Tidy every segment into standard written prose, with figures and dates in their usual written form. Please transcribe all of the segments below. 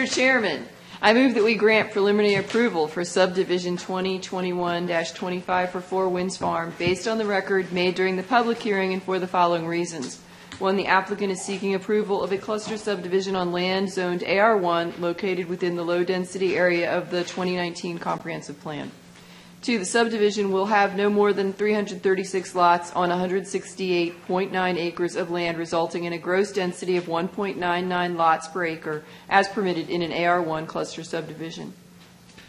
Mr. Chairman, I move that we grant preliminary approval for subdivision 2021-25 for Four Winds Farm based on the record made during the public hearing and for the following reasons. 1, the applicant is seeking approval of a cluster subdivision on land zoned AR1 located within the low-density area of the 2019 comprehensive plan. 2, the subdivision will have no more than 336 lots on 168.9 acres of land, resulting in a gross density of 1.99 lots per acre, as permitted in an AR1 cluster subdivision.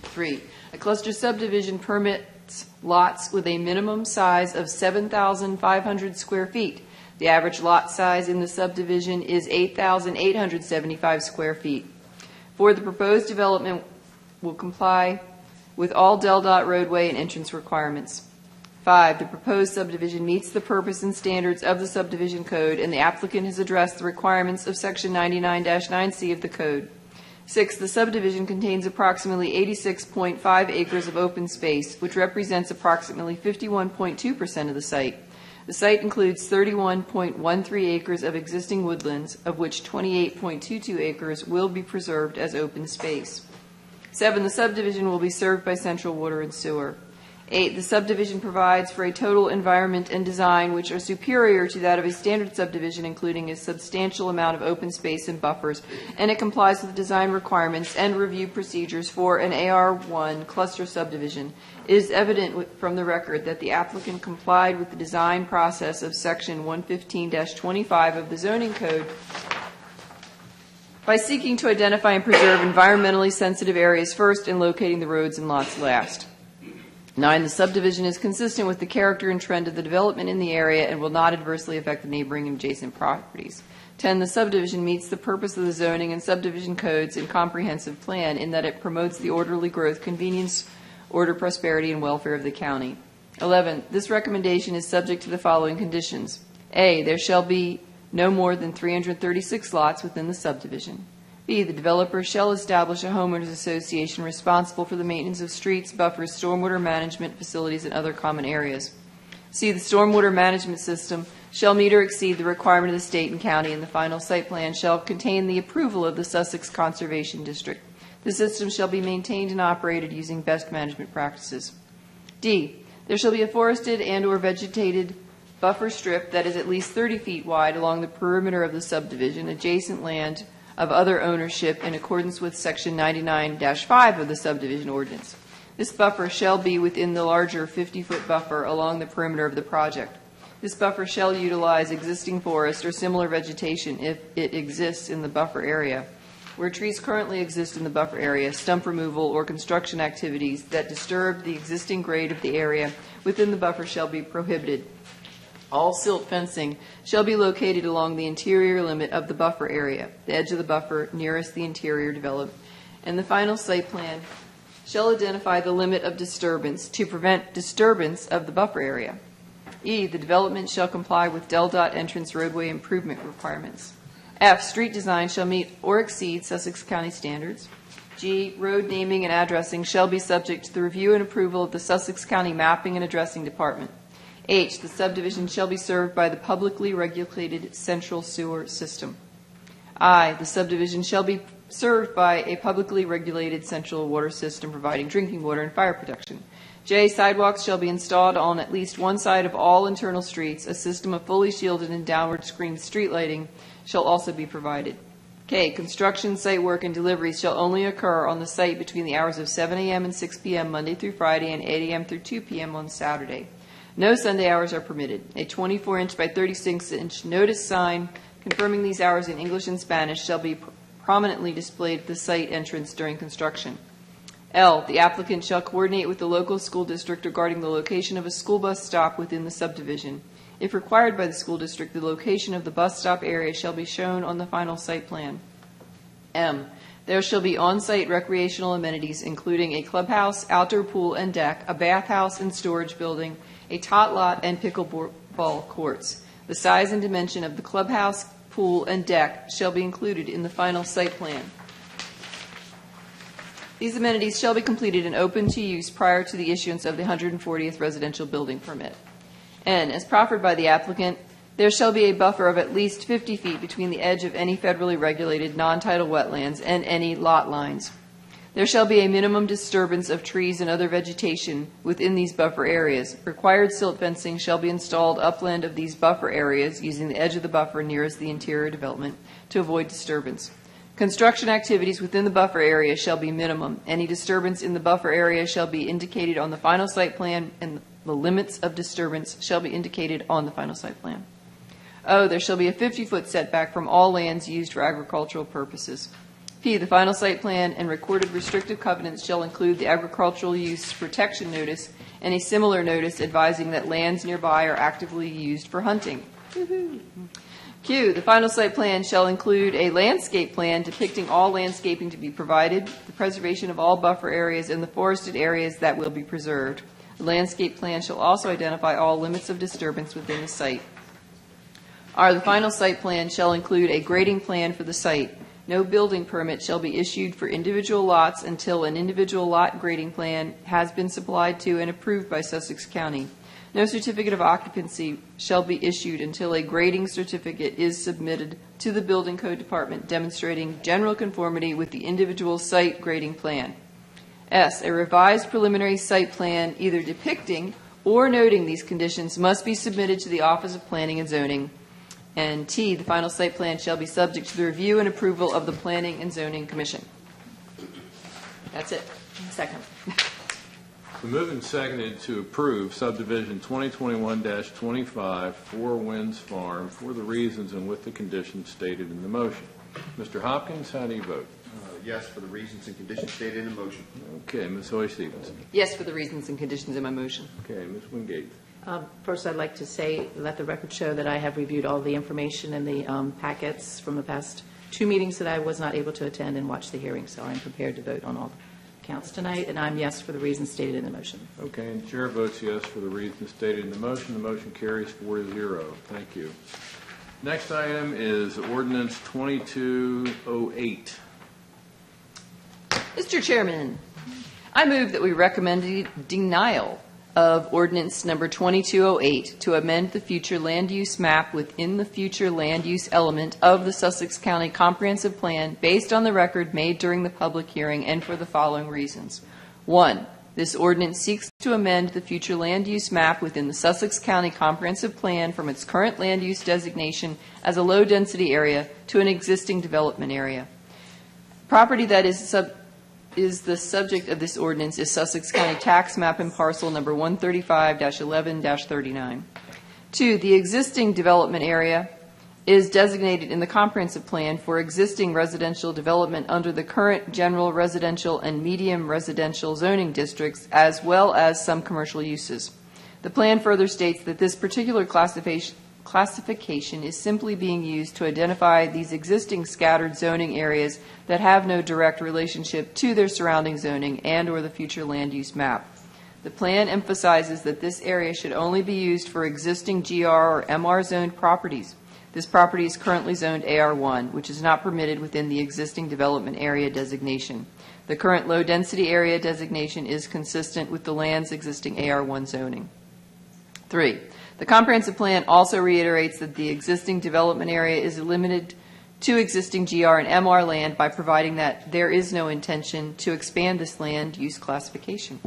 3, a cluster subdivision permits lots with a minimum size of 7,500 square feet. The average lot size in the subdivision is 8,875 square feet. 4, the proposed development will comply with all DelDOT roadway and entrance requirements. 5, the proposed subdivision meets the purpose and standards of the subdivision code, and the applicant has addressed the requirements of Section 99-9C of the code. 6, the subdivision contains approximately 86.5 acres of open space, which represents approximately 51.2% of the site. The site includes 31.13 acres of existing woodlands, of which 28.22 acres will be preserved as open space. 7, the subdivision will be served by central water and sewer. 8, the subdivision provides for a total environment and design which are superior to that of a standard subdivision, including a substantial amount of open space and buffers, and it complies with design requirements and review procedures for an AR1 cluster subdivision. It is evident from the record that the applicant complied with the design process of Section 115-25 of the zoning code by seeking to identify and preserve environmentally sensitive areas first and locating the roads and lots last. 9, the subdivision is consistent with the character and trend of the development in the area and will not adversely affect the neighboring and adjacent properties. 10, the subdivision meets the purpose of the zoning and subdivision codes and comprehensive plan in that it promotes the orderly growth, convenience, order, prosperity, and welfare of the county. 11, this recommendation is subject to the following conditions. A, there shall be no more than 336 lots within the subdivision. B, the developer shall establish a homeowners association responsible for the maintenance of streets, buffers, stormwater management facilities, and other common areas. C, the stormwater management system shall meet or exceed the requirement of the state and county, and the final site plan shall contain the approval of the Sussex Conservation District. The system shall be maintained and operated using best management practices. D, there shall be a forested and or vegetated buffer strip that is at least 30 feet wide along the perimeter of the subdivision, adjacent land of other ownership in accordance with Section 99-5 of the subdivision ordinance. This buffer shall be within the larger 50-foot buffer along the perimeter of the project. This buffer shall utilize existing forest or similar vegetation if it exists in the buffer area. Where trees currently exist in the buffer area, stump removal or construction activities that disturb the existing grade of the area within the buffer shall be prohibited. All silt fencing shall be located along the interior limit of the buffer area, the edge of the buffer nearest the interior development, and the final site plan shall identify the limit of disturbance to prevent disturbance of the buffer area. E, the development shall comply with DelDOT entrance roadway improvement requirements. F, street design shall meet or exceed Sussex County standards. G, road naming and addressing shall be subject to the review and approval of the Sussex County Mapping and Addressing Department. H, the subdivision shall be served by the publicly regulated central sewer system. I, the subdivision shall be served by a publicly regulated central water system providing drinking water and fire protection. J, sidewalks shall be installed on at least one side of all internal streets. A system of fully shielded and downward screened street lighting shall also be provided. K, construction, site work, and deliveries shall only occur on the site between the hours of 7 a.m. and 6 p.m. Monday through Friday and 8 a.m. through 2 p.m. on Saturday. No Sunday hours are permitted. A 24-inch by 36-inch notice sign confirming these hours in English and Spanish shall be prominently displayed at the site entrance during construction. L, the applicant shall coordinate with the local school district regarding the location of a school bus stop within the subdivision. If required by the school district, the location of the bus stop area shall be shown on the final site plan. M, there shall be on-site recreational amenities including a clubhouse, outdoor pool and deck, a bathhouse and storage building, a tot lot, and pickleball courts. The size and dimension of the clubhouse, pool, and deck shall be included in the final site plan. These amenities shall be completed and open to use prior to the issuance of the 140th residential building permit. N, as proffered by the applicant, There shall be a buffer of at least 50 feet between the edge of any federally regulated non-tidal wetlands and any lot lines. There shall be a minimum disturbance of trees and other vegetation within these buffer areas. Required silt fencing shall be installed upland of these buffer areas using the edge of the buffer nearest the interior development to avoid disturbance. Construction activities within the buffer area shall be minimum. Any disturbance in the buffer area shall be indicated on the final site plan, and the limits of disturbance shall be indicated on the final site plan. O, there shall be a 50-foot setback from all lands used for agricultural purposes. P, the final site plan and recorded restrictive covenants shall include the agricultural use protection notice and a similar notice advising that lands nearby are actively used for hunting. Woo-hoo. Q, the final site plan shall include a landscape plan depicting all landscaping to be provided, the preservation of all buffer areas, and the forested areas that will be preserved. The landscape plan shall also identify all limits of disturbance within the site. R, the final site plan shall include a grading plan for the site. No building permit shall be issued for individual lots until an individual lot grading plan has been supplied to and approved by Sussex County. No certificate of occupancy shall be issued until a grading certificate is submitted to the Building Code Department demonstrating general conformity with the individual site grading plan. S, a revised preliminary site plan either depicting or noting these conditions must be submitted to the Office of Planning and Zoning. And T, the final site plan shall be subject to the review and approval of the Planning and Zoning Commission. That's it. Second. We moved and seconded to approve subdivision 2021-25 Four Winds Farm for the reasons and with the conditions stated in the motion. Mr. Hopkins, how do you vote? Yes, for the reasons and conditions stated in the motion. Okay, Ms. Hoy-Stevens. Yes, for the reasons and conditions in my motion. Okay, Ms. Wingate. First, I'd like to say, let the record show that I have reviewed all the information in the packets from the past two meetings that I was not able to attend and watch the hearing, so I'm prepared to vote on all counts tonight, and I'm yes for the reasons stated in the motion. Okay, and the chair votes yes for the reasons stated in the motion. The motion carries 4-0. Thank you. Next item is ordinance 2208. Mr. Chairman, I move that we recommend the denial of ordinance number 2208 to amend the future land use map within the future land use element of the Sussex County Comprehensive Plan based on the record made during the public hearing and for the following reasons. 1. This ordinance seeks to amend the future land use map within the Sussex County Comprehensive Plan from its current land use designation as a low-density area to an existing development area. Property that is the subject of this ordinance is Sussex County Tax Map and Parcel number 135-11-39. 2. The existing development area is designated in the comprehensive plan for existing residential development under the current general residential and medium residential zoning districts, as well as some commercial uses. The plan further states that this particular classification is simply being used to identify these existing scattered zoning areas that have no direct relationship to their surrounding zoning and or the future land use map. The plan emphasizes that this area should only be used for existing GR or MR zoned properties. This property is currently zoned AR1, which is not permitted within the existing development area designation. The current low density area designation is consistent with the land's existing AR1 zoning. 3. The comprehensive plan also reiterates that the existing development area is limited to existing GR and MR land by providing that there is no intention to expand this land use classification.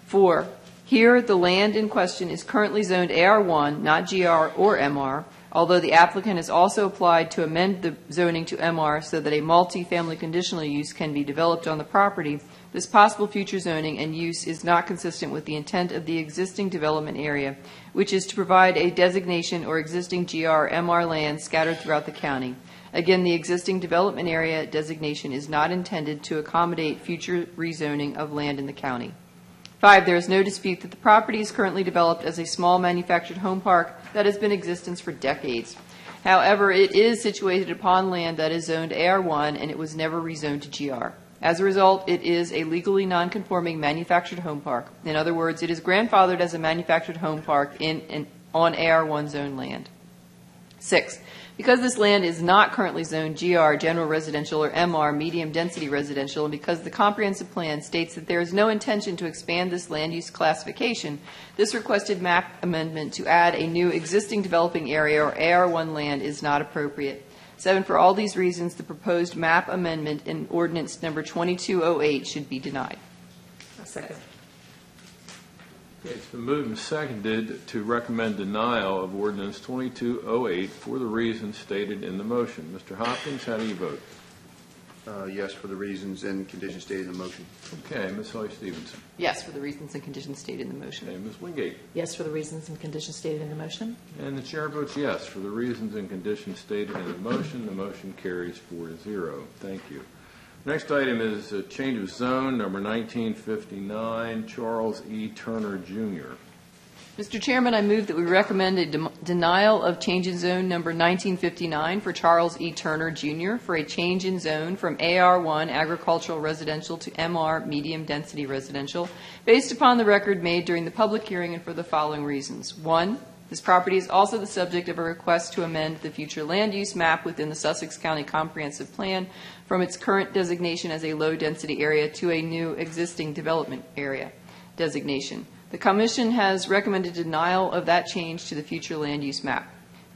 4. Here, the land in question is currently zoned AR1, not GR or MR, although the applicant has also applied to amend the zoning to MR so that a multi-family conditional use can be developed on the property. This possible future zoning and use is not consistent with the intent of the existing development area, which is to provide a designation or existing GR MR land scattered throughout the county. Again, the existing development area designation is not intended to accommodate future rezoning of land in the county. 5. There is no dispute that the property is currently developed as a small manufactured home park that has been in existence for decades. However, it is situated upon land that is zoned AR1 and it was never rezoned to GR. As a result, it is a legally non-conforming manufactured home park. In other words, it is grandfathered as a manufactured home park on AR1 zone land. 6. Because this land is not currently zoned GR, general residential, or MR, medium density residential, and because the comprehensive plan states that there is no intention to expand this land use classification, this requested map amendment to add a new existing developing area or AR1 land is not appropriate. 7, for all these reasons, the proposed map amendment in ordinance number 2208 should be denied. A second. Okay, it's been moved and seconded to recommend denial of ordinance 2208 for the reasons stated in the motion. Mr. Hopkins, how do you vote? Yes, for the reasons and conditions stated in the motion. Okay, Ms. Hoy Stevenson. Yes, for the reasons and conditions stated in the motion. Okay, Ms. Wingate. Yes, for the reasons and conditions stated in the motion. And the chair votes yes. For the reasons and conditions stated in the motion carries 4-0. Thank you. Next item is a change of zone, number 1959, Charles E. Turner, Jr. Mr. Chairman, I move that we recommend a denial of change in zone number 1959 for Charles E. Turner, Jr. for a change in zone from AR1 agricultural residential to MR medium density residential based upon the record made during the public hearing and for the following reasons. 1, this property is also the subject of a request to amend the future land use map within the Sussex County Comprehensive Plan from its current designation as a low-density area to a new existing development area designation. The Commission has recommended denial of that change to the future land use map.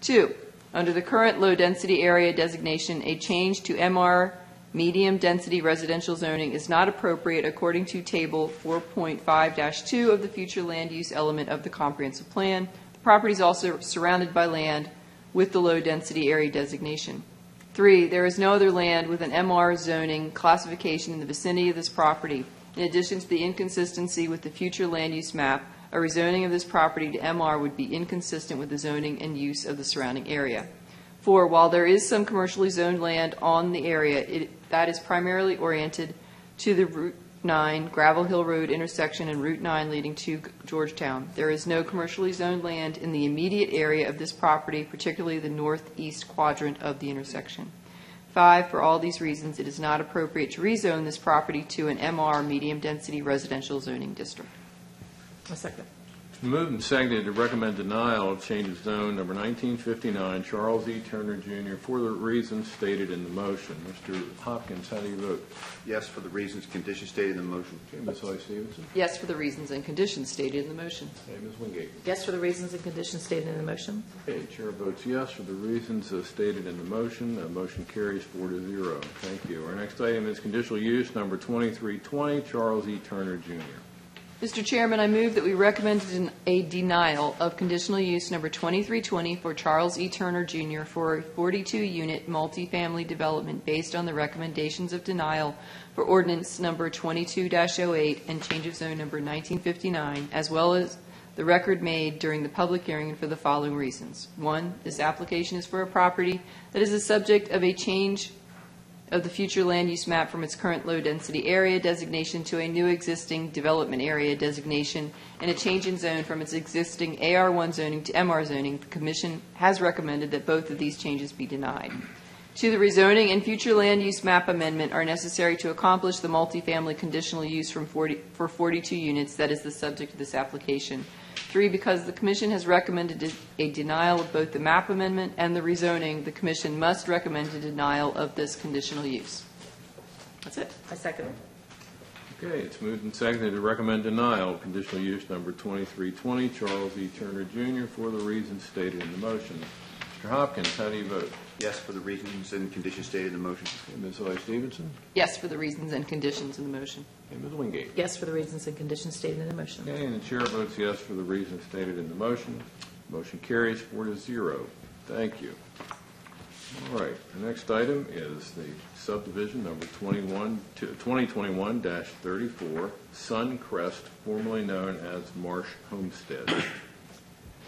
2, under the current low-density area designation, a change to MR medium-density residential zoning is not appropriate according to Table 4.5-2 of the future land use element of the Comprehensive Plan. The property is also surrounded by land with the low-density area designation. 3, there is no other land with an MR zoning classification in the vicinity of this property. In addition to the inconsistency with the future land use map, a rezoning of this property to MR would be inconsistent with the zoning and use of the surrounding area. 4, while there is some commercially zoned land on the area, that is primarily oriented to the Route 9 Gravel Hill Road intersection and Route 9 leading to Georgetown. There is no commercially zoned land in the immediate area of this property, particularly the northeast quadrant of the intersection. 5, for all these reasons, it is not appropriate to rezone this property to an MR medium-density residential zoning district. A second. It's been moved and seconded to recommend denial of change of zone number 1959, Charles E. Turner, Jr., for the reasons stated in the motion. Mr. Hopkins, how do you vote? Yes, for the reasons and conditions stated in the motion. Okay, Ms. Hoy Stevenson. Yes, for the reasons and conditions stated in the motion. Okay, Ms. Wingate. Yes, for the reasons and conditions stated in the motion. Okay, chair votes yes for the reasons stated in the motion. Motion carries 4-0. Thank you. Our next item is conditional use number 2320, Charles E. Turner, Jr. Mr. Chairman, I move that we recommend a denial of conditional use number 2320 for Charles E. Turner, Jr. for a 42-unit multifamily development based on the recommendations of denial for ordinance number 22-08 and change of zone number 1959, as well as the record made during the public hearing and for the following reasons. 1, this application is for a property that is the subject of a change of the future land use map from its current low-density area designation to a new existing development area designation and a change in zone from its existing AR1 zoning to MR zoning. The Commission has recommended that both of these changes be denied. 2, the rezoning and future land use map amendment are necessary to accomplish the multifamily conditional use for 42 units that is the subject of this application. 3, because the Commission has recommended a denial of both the map amendment and the rezoning, the Commission must recommend a denial of this conditional use. That's it. I second. Okay, it's moved and seconded to recommend denial of conditional use number 2320, Charles E. Turner, Jr., for the reasons stated in the motion. Mr. Hopkins, how do you vote? Yes, for the reasons and conditions stated in the motion. Okay, Ms. Hoy Stevenson. Yes, for the reasons and conditions in the motion. Okay, Ms. Wingate. Yes, for the reasons and conditions stated in the motion. Okay, and the chair votes yes for the reasons stated in the motion. Motion carries 4-0. Thank you. All right, the next item is the subdivision number 2021-34, Suncrest, formerly known as Marsh Homestead.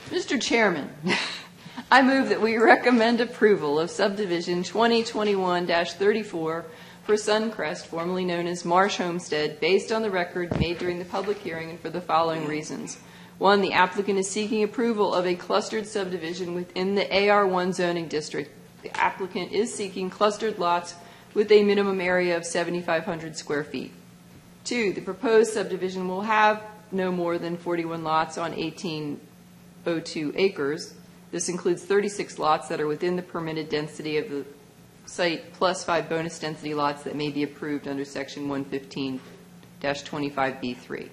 Mr. Chairman, I move that we recommend approval of subdivision 2021-34 for Suncrest, formerly known as Marsh Homestead, based on the record made during the public hearing and for the following reasons. 1, the applicant is seeking approval of a clustered subdivision within the AR1 zoning district. The applicant is seeking clustered lots with a minimum area of 7,500 square feet. 2, the proposed subdivision will have no more than 41 lots on 1802 acres. This includes 36 lots that are within the permitted density of the site, plus 5 bonus density lots that may be approved under Section 115-25B3.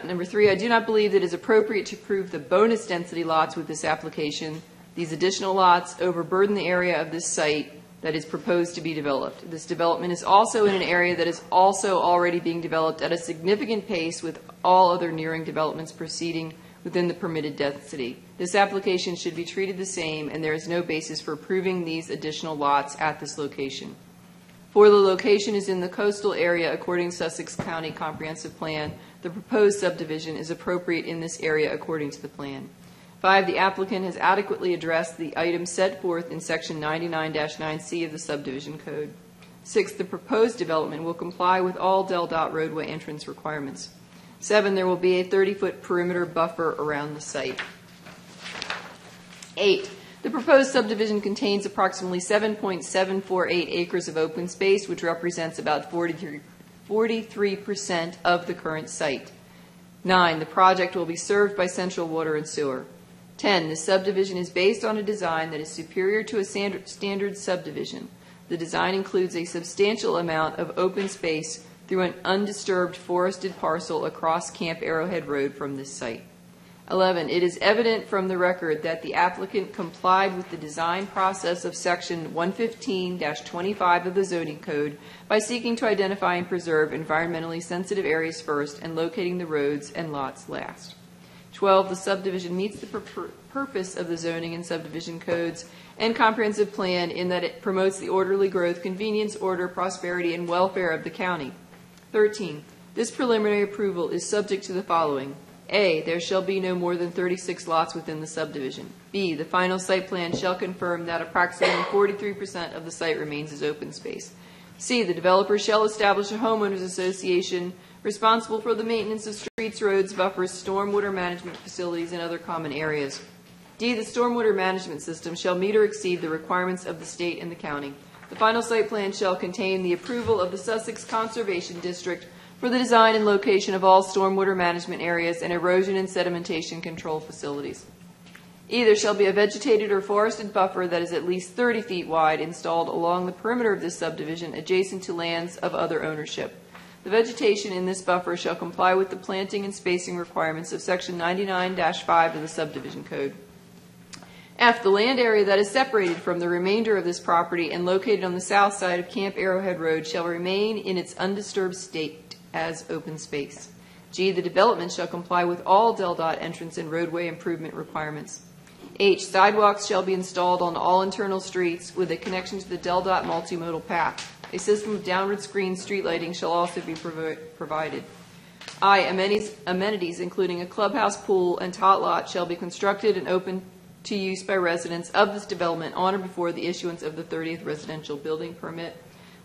Number 3, I do not believe that it is appropriate to approve the bonus density lots with this application. These additional lots overburden the area of this site that is proposed to be developed. This development is also in an area that is also already being developed at a significant pace, with all other nearing developments proceeding within the permitted density. This application should be treated the same, and there is no basis for approving these additional lots at this location. 4, the location is in the coastal area according to Sussex County Comprehensive Plan. The proposed subdivision is appropriate in this area according to the plan. 5, the applicant has adequately addressed the items set forth in Section 99-9C of the subdivision code. 6, the proposed development will comply with all Del-Dot roadway entrance requirements. 7, there will be a 30-foot perimeter buffer around the site. 8, the proposed subdivision contains approximately 7.748 acres of open space, which represents about 43% of the current site. 9, the project will be served by central water and sewer. 10, the subdivision is based on a design that is superior to a standard subdivision. The design includes a substantial amount of open space through an undisturbed forested parcel across Camp Arrowhead Road from this site. 11, it is evident from the record that the applicant complied with the design process of Section 115-25 of the zoning code by seeking to identify and preserve environmentally sensitive areas first and locating the roads and lots last. 12, the subdivision meets the purpose of the zoning and subdivision codes and comprehensive plan in that it promotes the orderly growth, convenience, order, prosperity, and welfare of the county. 13, this preliminary approval is subject to the following. A, there shall be no more than 36 lots within the subdivision. B, the final site plan shall confirm that approximately 43% of the site remains as open space. C, the developer shall establish a homeowners association responsible for the maintenance of streets, roads, buffers, stormwater management facilities, and other common areas. D, the stormwater management system shall meet or exceed the requirements of the state and the county. The final site plan shall contain the approval of the Sussex Conservation District for the design and location of all stormwater management areas and erosion and sedimentation control facilities. E, there shall be a vegetated or forested buffer that is at least 30 feet wide installed along the perimeter of this subdivision adjacent to lands of other ownership. The vegetation in this buffer shall comply with the planting and spacing requirements of Section 99-5 of the subdivision code. F, the land area that is separated from the remainder of this property and located on the south side of Camp Arrowhead Road shall remain in its undisturbed state as open space. G, the development shall comply with all Del-Dot entrance and roadway improvement requirements. H, sidewalks shall be installed on all internal streets with a connection to the Del-Dot multimodal path. A system of downward screen street lighting shall also be provided. I, amenities including a clubhouse, pool, and tot lot shall be constructed and open to use by residents of this development on or before the issuance of the 30th residential building permit.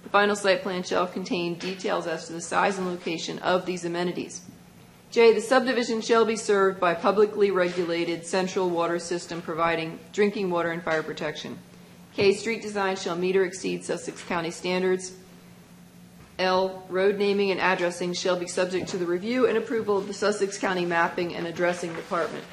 The final site plan shall contain details as to the size and location of these amenities. J, the subdivision shall be served by publicly regulated central water system providing drinking water and fire protection. K, street design shall meet or exceed Sussex County standards. L, road naming and addressing shall be subject to the review and approval of the Sussex County Mapping and Addressing Department.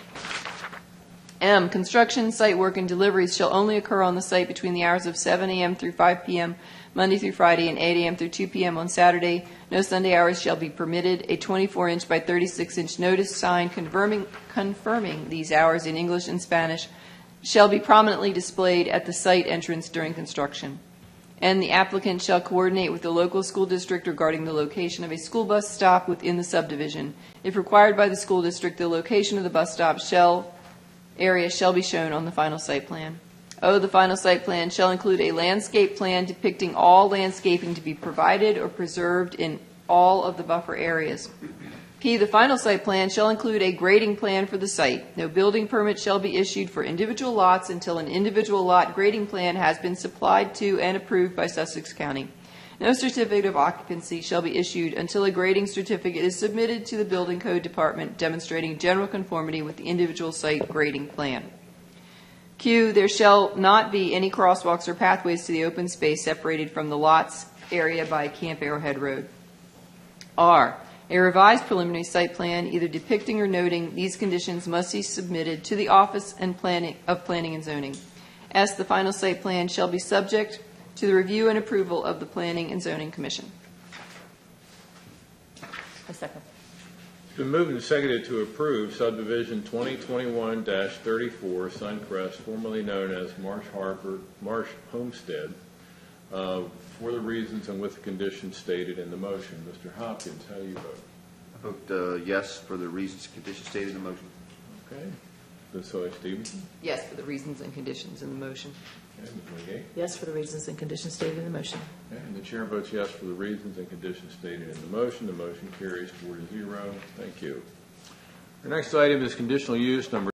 M, construction, site work, and deliveries shall only occur on the site between the hours of 7 a.m. through 5 p.m. Monday through Friday and 8 a.m. through 2 p.m. on Saturday. No Sunday hours shall be permitted. A 24-inch by 36-inch notice sign confirming these hours in English and Spanish shall be prominently displayed at the site entrance during construction. And the applicant shall coordinate with the local school district regarding the location of a school bus stop within the subdivision. If required by the school district, the location of the bus stop area shall be shown on the final site plan. O, the final site plan shall include a landscape plan depicting all landscaping to be provided or preserved in all of the buffer areas. P, the final site plan shall include a grading plan for the site. No building permit shall be issued for individual lots until an individual lot grading plan has been supplied to and approved by Sussex County. No certificate of occupancy shall be issued until a grading certificate is submitted to the Building Code Department demonstrating general conformity with the individual site grading plan. Q, there shall not be any crosswalks or pathways to the open space separated from the lots area by Camp Arrowhead Road. R, A revised preliminary site plan, either depicting or noting these conditions, must be submitted to the Office of Planning and Zoning. S, the final site plan shall be subject to the review and approval of the Planning and Zoning Commission. A second. It's been moved and seconded to approve subdivision 2021-34 Suncrest, formerly known as Marsh Homestead, for the reasons and with the conditions stated in the motion. Mr. Hopkins, how do you vote? I vote yes for the reasons and conditions stated in the motion. Okay. Ms. Soy Stevenson? Yes, for the reasons and conditions in the motion. Okay. Ms. McGee? Yes for the reasons and conditions stated in the motion. Okay. And the chair votes yes for the reasons and conditions stated in the motion. The motion carries 4-0. Thank you. Our next item is conditional use number